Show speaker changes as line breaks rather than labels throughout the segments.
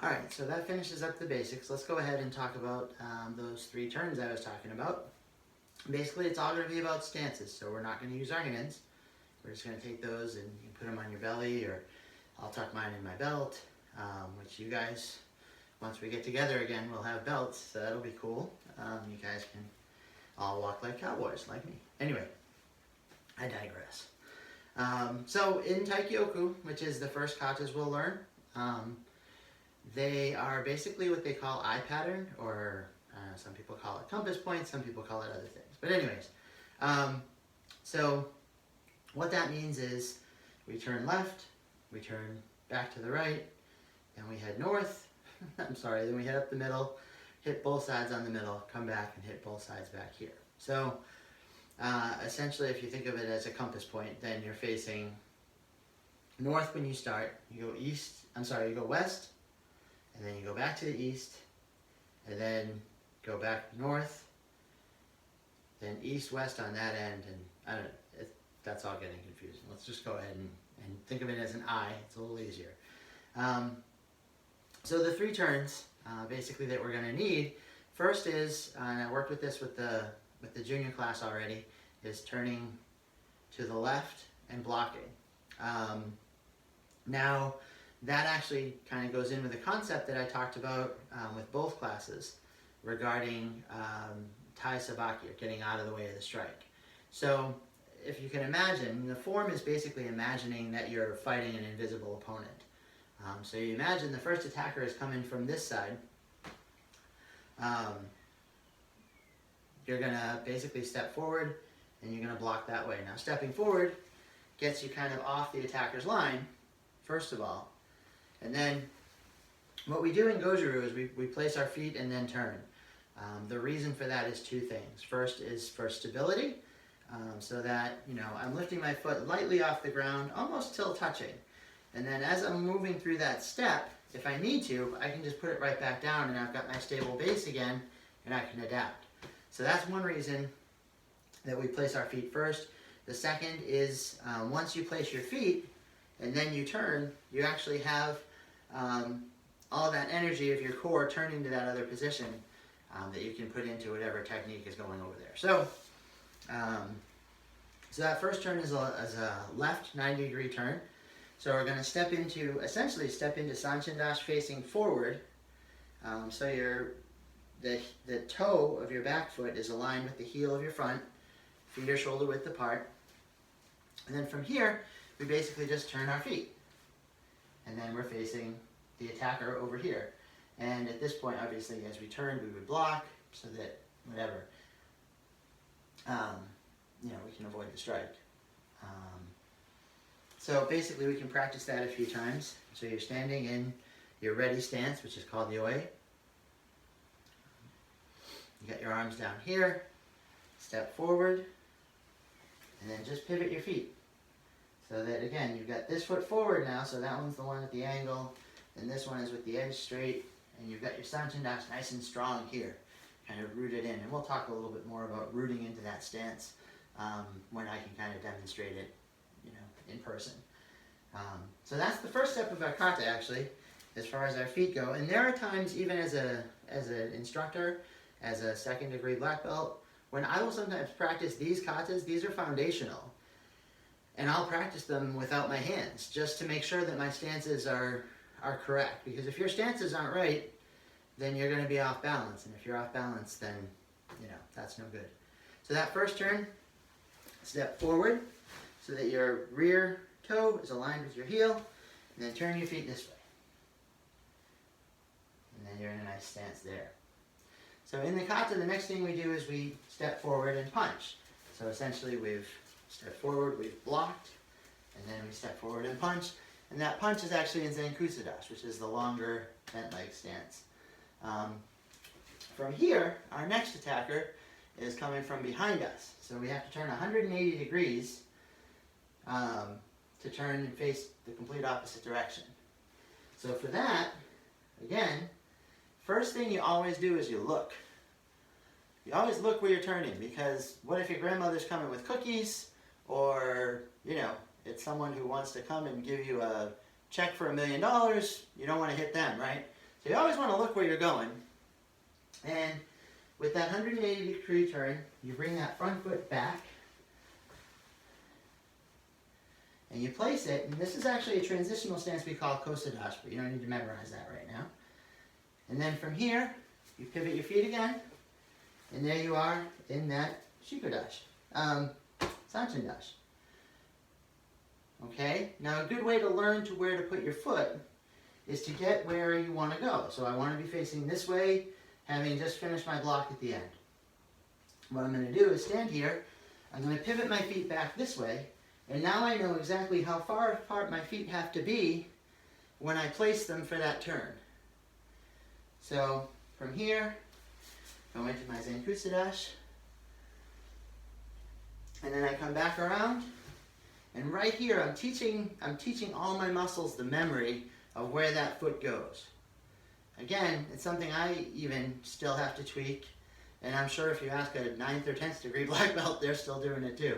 All right, so that finishes up the basics. Let's go ahead and talk about those three turns I was talking about. Basically, it's all going to be about stances, so we're not going to use our hands. We're just going to take those and you put them on your belly, or I'll tuck mine in my belt, which you guys, once we get together again, we'll have belts, so that'll be cool. You guys can all walk like cowboys, like me. Anyway, I digress. So in Taikyoku, which is the first katas we'll learn, they are basically what they call eye pattern, or some people call it compass points, some people call it other things. But anyways, so what that means is we turn left, we turn back to the right, then we head north, I'm sorry, then we head up the middle, hit both sides on the middle, come back and hit both sides back here. So essentially, if you think of it as a compass point, then you're facing north when you start, you go west, and then you go back to the east, and then go back north, then east, west on that end, and I don't know, that's all getting confusing. Let's just go ahead and think of it as an eye. It's a little easier. So the three turns, basically, that we're going to need, first is, and I worked with this with the junior class already, is turning to the left and blocking. Now, that actually kind of goes in with the concept that I talked about with both classes regarding Tai Sabaki, or getting out of the way of the strike. So, if you can imagine, the form is basically imagining that you're fighting an invisible opponent. So you imagine the first attacker is coming from this side. You're going to basically step forward, and you're going to block that way. Now, stepping forward gets you kind of off the attacker's line, first of all. And then what we do in Goju-Ryu is we place our feet and then turn. The reason for that is two things. First is for stability, so that, I'm lifting my foot lightly off the ground, almost till touching. And then as I'm moving through that step, if I need to, I can just put it right back down, and I've got my stable base again, and I can adapt. So that's one reason that we place our feet first. The second is once you place your feet and then you turn, you actually have all that energy of your core turning to that other position that you can put into whatever technique is going over there. So, so that first turn is a left 90-degree turn. So we're going to essentially step into Sanchin Dash facing forward. So the toe of your back foot is aligned with the heel of your front, feet are shoulder width apart. And then from here, we basically just turn our feet. And then we're facing the attacker over here. And at this point, obviously, as we turn, we would block so that whatever, we can avoid the strike. So basically, we can practice that a few times. So you're standing in your ready stance, which is called the Oi. You got your arms down here, step forward, and then just pivot your feet. So that, again, you've got this foot forward now, so that one's the one at the angle, and this one is with the edge straight, and you've got your Sanchin Dash nice and strong here, kind of rooted in. And we'll talk a little bit more about rooting into that stance when I can kind of demonstrate it, in person. So that's the first step of our kata, actually, as far as our feet go. And there are times, even as an instructor, as a second-degree black belt, when I will sometimes practice these katas. These are foundational, and I'll practice them without my hands, just to make sure that my stances are correct. Because if your stances aren't right, then you're going to be off balance. And if you're off balance, then, that's no good. So that first turn, step forward so that your rear toe is aligned with your heel, and then turn your feet this way. And then you're in a nice stance there. So in the kata, the next thing we do is we step forward and punch. So essentially, we've stepped forward, we've blocked, and then we step forward and punch. And that punch is actually in Zenkusa Dash, which is the longer bent leg stance. From here, our next attacker is coming from behind us. So we have to turn 180 degrees to turn and face the complete opposite direction. So for that, again, first thing you always do is you look. You always look where you're turning, because what if your grandmother's coming with cookies, or, it's someone who wants to come and give you a check for $1 million, you don't want to hit them, right? So you always want to look where you're going. And with that 180-degree turn, you bring that front foot back. And you place it, and this is actually a transitional stance we call Kosadash, but you don't need to memorize that right now. And then from here, you pivot your feet again, and there you are in that Shikodash, Sanchin Dash. Okay, now a good way to learn to where to put your foot is to get where you want to go. So I want to be facing this way, having just finished my block at the end. What I'm going to do is stand here, I'm going to pivot my feet back this way, and now I know exactly how far apart my feet have to be when I place them for that turn. So from here, go into my Zankusa Dash, and then I come back around, and right here I'm teaching all my muscles the memory of where that foot goes. Again, it's something I even still have to tweak, and I'm sure if you ask a 9th or 10th degree black belt, they're still doing it too.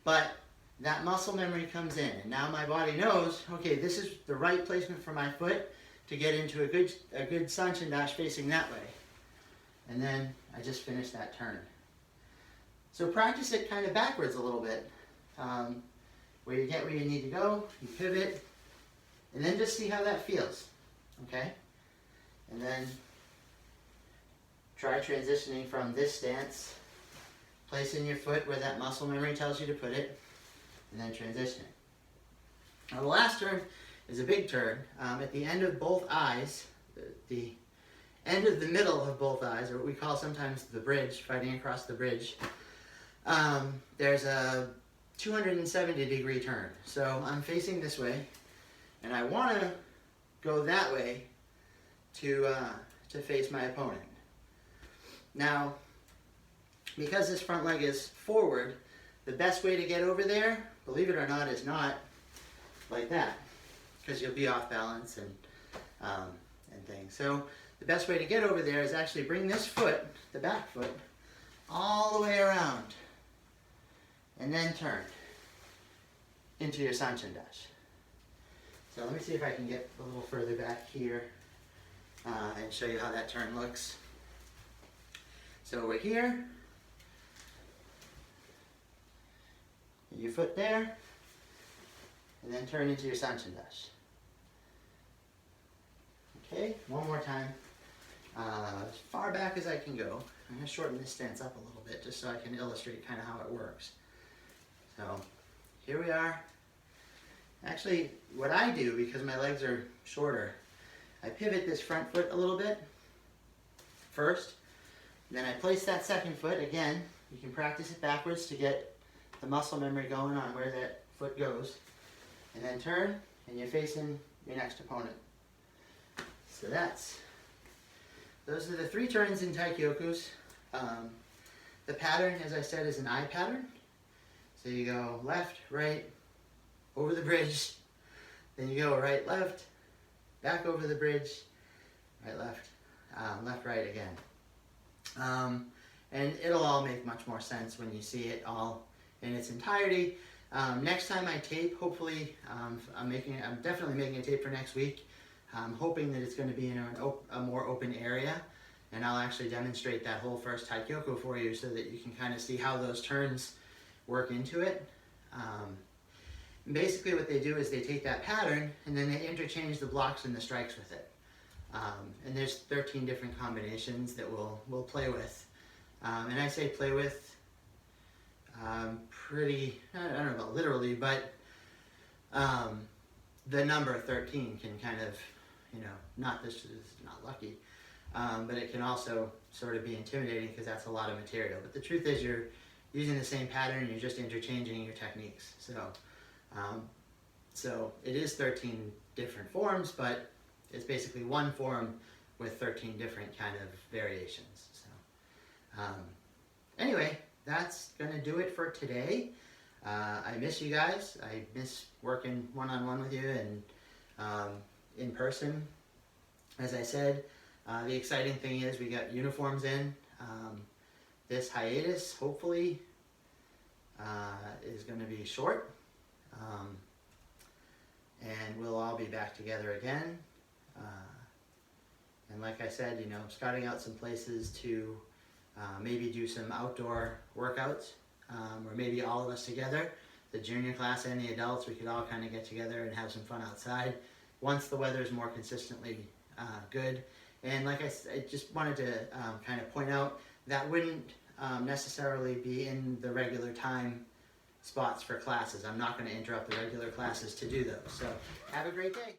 But that muscle memory comes in, and now my body knows, okay, this is the right placement for my foot to get into a good Sanchin Dash facing that way. And then I just finish that turn. So practice it kind of backwards a little bit. Where you get where you need to go, you pivot, and then just see how that feels, okay? And then try transitioning from this stance, placing your foot where that muscle memory tells you to put it, and then transitioning. Now the last turn is a big turn. At the end of both eyes, the end of the middle of both eyes, or what we call sometimes the bridge, fighting across the bridge, there's a 270-degree turn. So I'm facing this way, and I want to go that way to face my opponent. Now, because this front leg is forward, the best way to get over there, believe it or not, is not like that, because you'll be off balance and things. So the best way to get over there is actually bring this foot, the back foot, all the way around, and then turn into your Sanchin Dash. So let me see if I can get a little further back here and show you how that turn looks. So we're here, your foot there, and then turn into your Sanchin Dash. Okay, one more time. As far back as I can go. I'm going to shorten this stance up a little bit just so I can illustrate kind of how it works. So here we are. Actually, what I do, because my legs are shorter, I pivot this front foot a little bit first. Then I place that second foot. Again, you can practice it backwards to get the muscle memory going on where that foot goes. And then turn, and you're facing your next opponent. So those are the 3 turns in Taikyokus. The pattern, as I said, is an I pattern. So you go left, right, over the bridge, then you go right, left, back over the bridge, right, left, left, right again. And it'll all make much more sense when you see it all in its entirety. Next time I tape, hopefully, I'm definitely making a tape for next week. I'm hoping that it's going to be in a more open area, and I'll actually demonstrate that whole first Taikyoku for you so that you can kind of see how those turns work into it. Basically what they do is they take that pattern and then they interchange the blocks and the strikes with it. And there's 13 different combinations that we'll play with. And I say play with pretty, I don't know about literally, but the number 13 can kind of, not this is not lucky, but it can also sort of be intimidating because that's a lot of material. But the truth is you're using the same pattern, you're just interchanging your techniques. So it is 13 different forms, but it's basically one form with 13 different kind of variations. So anyway, that's gonna do it for today. I miss you guys. I miss working one-on-one with you and in person. As I said, the exciting thing is we got uniforms in. This hiatus, hopefully, is going to be short. And we'll all be back together again. And like I said, you know, scouting out some places to maybe do some outdoor workouts, or maybe all of us together, the junior class and the adults, we could all kind of get together and have some fun outside once the weather is more consistently good. And like I just wanted to kind of point out, that wouldn't necessarily be in the regular time spots for classes. I'm not going to interrupt the regular classes to do those. So have a great day.